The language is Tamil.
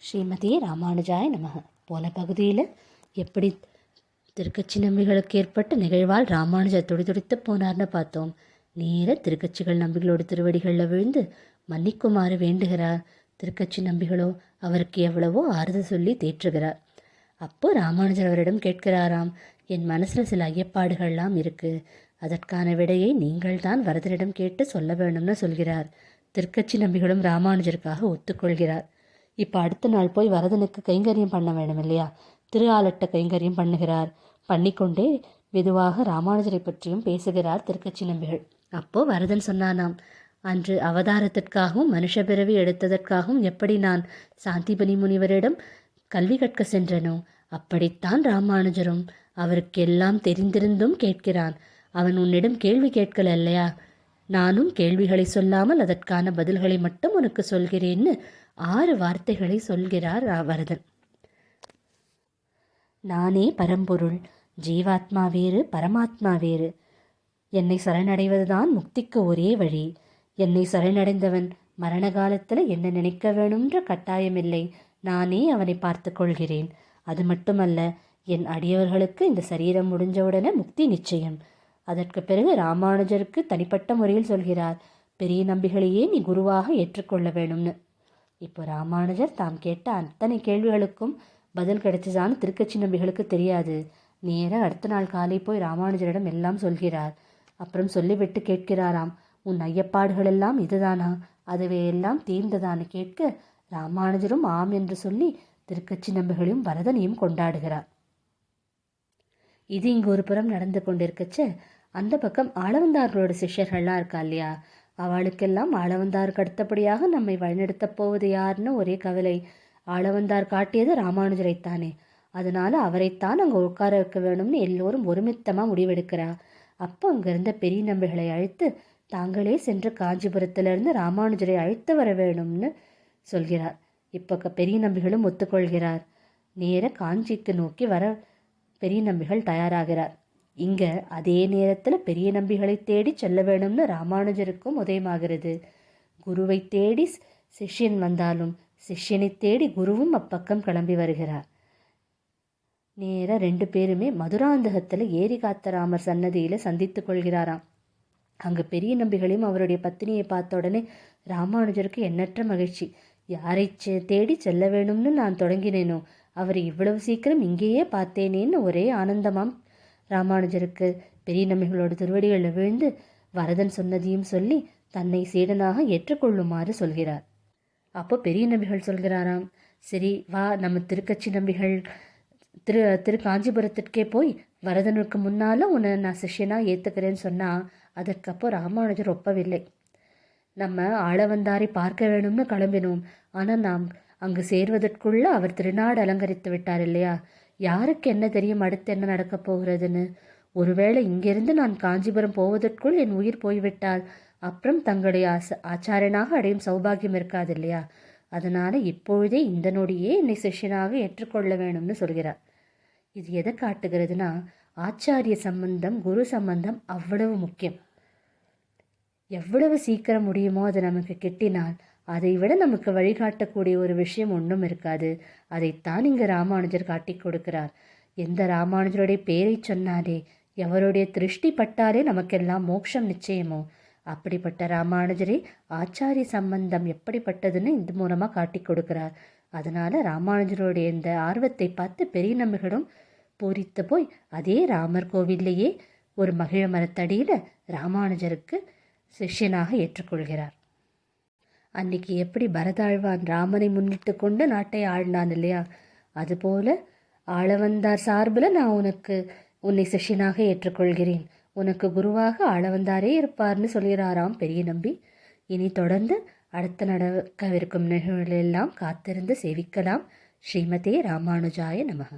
ஸ்ரீமதி ராமானுஜாய நமக. போன பகுதியில் எப்படி திருக்கட்சி நம்பிகளுக்கு ஏற்பட்ட நிகழ்வால் ராமானுஜர் துடிதுடித்து போனார்னு பார்த்தோம். நேர திருக்கட்சிகள் நம்பிகளோட திருவடிகளில் விழுந்து மன்னிக்குமாறு வேண்டுகிறார். திருக்கட்சி நம்பிகளோ அவருக்கு எவ்வளவோ ஆறுதல் சொல்லி தேற்றுகிறார். அப்போ ராமானுஜர் அவரிடம் கேட்கிறாராம், என் மனசில் சில ஐயப்பாடுகள்லாம் இருக்குது, அதற்கான விடையை நீங்கள் தான் வரதனிடம் கேட்டு சொல்ல வேணும்னு சொல்கிறார். திருக்கட்சி நம்பிகளும் ராமானுஜருக்காக ஒத்துக்கொள்கிறார். இப்போ அடுத்த நாள் போய் வரதனுக்கு கைங்கரியம் பண்ண வேணும் இல்லையா? திரு ஆலட்ட கைங்கரியம் பண்ணுகிறார். பண்ணிக்கொண்டே மெதுவாக ராமானுஜரை பற்றியும் பேசுகிறார் திருக்கட்சி நம்பிகள். அப்போது வரதன் சொன்னானாம், அன்று அவதாரத்திற்காகவும் மனுஷ பிறவி எடுத்ததற்காகவும் எப்படி நான் சாந்திபனி முனிவரிடம் கல்வி கற்க சென்றனோ அப்படித்தான் ராமானுஜரும் அவருக்கு எல்லாம் தெரிந்திருந்தும் கேட்கிறான். அவன் உன்னிடம் கேள்வி கேட்கல இல்லையா? நானும் கேள்விகளை சொல்லாமல் அதற்கான பதில்களை மட்டும் உனக்கு சொல்கிறேன்னு 6 வார்த்தைகளை சொல்கிறார் வரதன். நானே பரம்பொருள், ஜீவாத்மா வேறு, பரமாத்மா வேறு. என்னை சரணடைவதுதான் முக்திக்கு ஒரே வழி. என்னை சரணடைந்தவன் மரண காலத்தில் என்ன நினைக்க வேணும்ன்ற கட்டாயமில்லை. நானே அவனை பார்த்து கொள்கிறேன். அது மட்டுமல்ல, என் அடியவர்களுக்கு இந்த சரீரம் முடிஞ்சவுடனே முக்தி நிச்சயம். அதற்கு பிறகு ராமானுஜருக்கு தனிப்பட்ட முறையில் சொல்கிறார், பெரிய நம்பிகளையே நீ குருவாக ஏற்றுக்கொள்ள வேணும்னு. இப்போ ராமானுஜர் தாம் கேட்ட அத்தனை கேள்விகளுக்கும் பதில் கிடைச்சதான்னு திருக்கட்சி நம்பிகளுக்கு தெரியாது. நேராக அடுத்த நாள் காலை போய் ராமானுஜரிடம் எல்லாம் சொல்கிறார். அப்புறம் சொல்லிவிட்டு கேட்கிறாராம், உன் ஐயப்பாடுகள் எல்லாம் இதுதானா, அதுவே எல்லாம் தீர்ந்ததான்னு கேட்க ராமானுஜரும் ஆம் என்று சொல்லி திருக்கட்சி நம்பிகளையும் வரதனையும் கொண்டாடுகிறார். இது இங்கு ஒரு புறம் நடந்து கொண்டிருக்கச்ச அந்த பக்கம் ஆளவந்தார்களோட சிஷ்யர்கள்லாம் இருக்கா இல்லையா, அவளுக்கெல்லாம் ஆளவந்தாருக்கு அடுத்தபடியாக நம்மை வழிநடத்தப் போவது யாருன்னு ஒரே கவலை. ஆளவந்தார் காட்டியது ராமானுஜரைத்தானே, அதனால அவரைத்தான் அங்கே உட்கார வைக்க வேணும்னு எல்லோரும் ஒருமித்தமாக முடிவெடுக்கிறா. அப்போ அங்கே இருந்த பெரிய நம்பிகளை அழைத்து தாங்களே சென்று காஞ்சிபுரத்திலிருந்து ராமானுஜரை அழைத்து வர வேணும்னு சொல்கிறார். இப்போ பெரிய நம்பிகளும் ஒத்துக்கொள்கிறார். நேர காஞ்சிக்கு நோக்கி வர பெரிய நம்பிகள் தயாராகிறார். இங்கே அதே நேரத்தில் பெரிய நம்பிகளை தேடி செல்ல வேணும்னு ராமானுஜருக்கும் உதயமாகிறது. குருவை தேடி சிஷ்யன் வந்தாலும் சிஷ்யனை தேடி குருவும் அப்பக்கம் கிளம்பி வருகிறார். நேர 2 பேருமே மதுராந்தகத்தில் ஏரிகாத்தராமர் சன்னதியில் சந்தித்து கொள்கிறாராம். அங்கே பெரிய நம்பிகளையும் அவருடைய பத்தினியை பார்த்த உடனே ராமானுஜருக்கு எண்ணற்ற மகிழ்ச்சி. யாரை தேடி செல்ல வேணும்னு நான் தொடங்கினேனோ அவரை இவ்வளவு சீக்கிரம் இங்கேயே பார்த்தேனேன்னு ஒரே ஆனந்தமாம் ராமானுஜருக்கு. பெரிய நம்பிகளோட திருவடிகளில் விழுந்து வரதன் சொன்னதையும் சொல்லி தன்னை சீடனாக ஏற்றுக்கொள்ளுமாறு சொல்கிறார். அப்போ பெரிய நம்பிகள் சொல்கிறாராம், சரி வா, நம்ம திருக்கட்சி நம்பிகள் திரு காஞ்சிபுரத்திற்கே போய் வரதனுக்கு முன்னால் உன்னை நான் சிஷ்யனாக ஏற்றுக்கிறேன்னு சொன்னால் அதற்கப்போ ராமானுஜர் ஒப்பவில்லை. நம்ம ஆளவந்தாரை பார்க்க வேணும்னு கிளம்பினோம். ஆனால் நாம் அங்கு சேர்வதற்குள்ளே அவர் திருநாடு அலங்கரித்து விட்டார் இல்லையா? யாருக்கு என்ன தெரியும் அடுத்து என்ன நடக்கப் போகிறதுன்னு? ஒருவேளை இங்கிருந்து நான் காஞ்சிபுரம் போவதற்குள் என் உயிர் போய்விட்டால் அப்புறம் தங்களுடைய ஆச்சாரியனாக அடையும் சௌபாகியம் இருக்காது இல்லையா? அதனால் இப்பொழுதே இந்த நொடியே என்னை சிஷ்யனாக ஏற்றுக்கொள்ள வேணும்னு சொல்கிறார். இது எதை காட்டுகிறதுனா, ஆச்சாரிய சம்பந்தம் குரு சம்பந்தம் அவ்வளவு முக்கியம். எவ்வளவு சீக்கிரம் முடியுமோ அது நமக்கு கிட்டினால் அதை விட நமக்கு வழிகாட்டக்கூடிய ஒரு விஷயம் ஒன்றும் இருக்காது. அதைத்தான் இங்கு ராமானுஜர் காட்டி கொடுக்கிறார். எந்த ராமானுஜருடைய பேரை சொன்னாலே, எவருடைய திருஷ்டி பட்டாலே நமக்கெல்லாம் மோட்சம் நிச்சயமோ அப்படிப்பட்ட ராமானுஜரை ஆச்சாரிய சம்பந்தம் எப்படிப்பட்டதுன்னு இந்த மூலமாக காட்டி கொடுக்கிறார். அதனால் ராமானுஜருடைய இந்த ஆர்வத்தை பார்த்து பெரிய நம்பிகளும் பூரித்து போய் அதே ராமர் கோவில்லையே ஒரு மகிழ மரத்தடியில் ராமானுஜருக்கு சிஷ்யனாக ஏற்றுக்கொள்கிறார். அன்னைக்கு எப்படி பரதாழ்வான் ராமனை முன்னிட்டு கொண்டு நாட்டை ஆழ்ந்தான் இல்லையா, அதுபோல ஆளவந்தார் சார்பில் நான் உன்னை சிஷ்யனாக ஏற்றுக்கொள்கிறேன், உனக்கு குருவாக ஆளவந்தாரே இருப்பார்னு சொல்கிறாராம் பெரிய நம்பி. இனி தொடர்ந்து அடுத்த நடக்கவிருக்கும் நிகழ்வுகளெல்லாம் காத்திருந்து சேவிக்கலாம். ஸ்ரீமதே ராமானுஜாய நமக.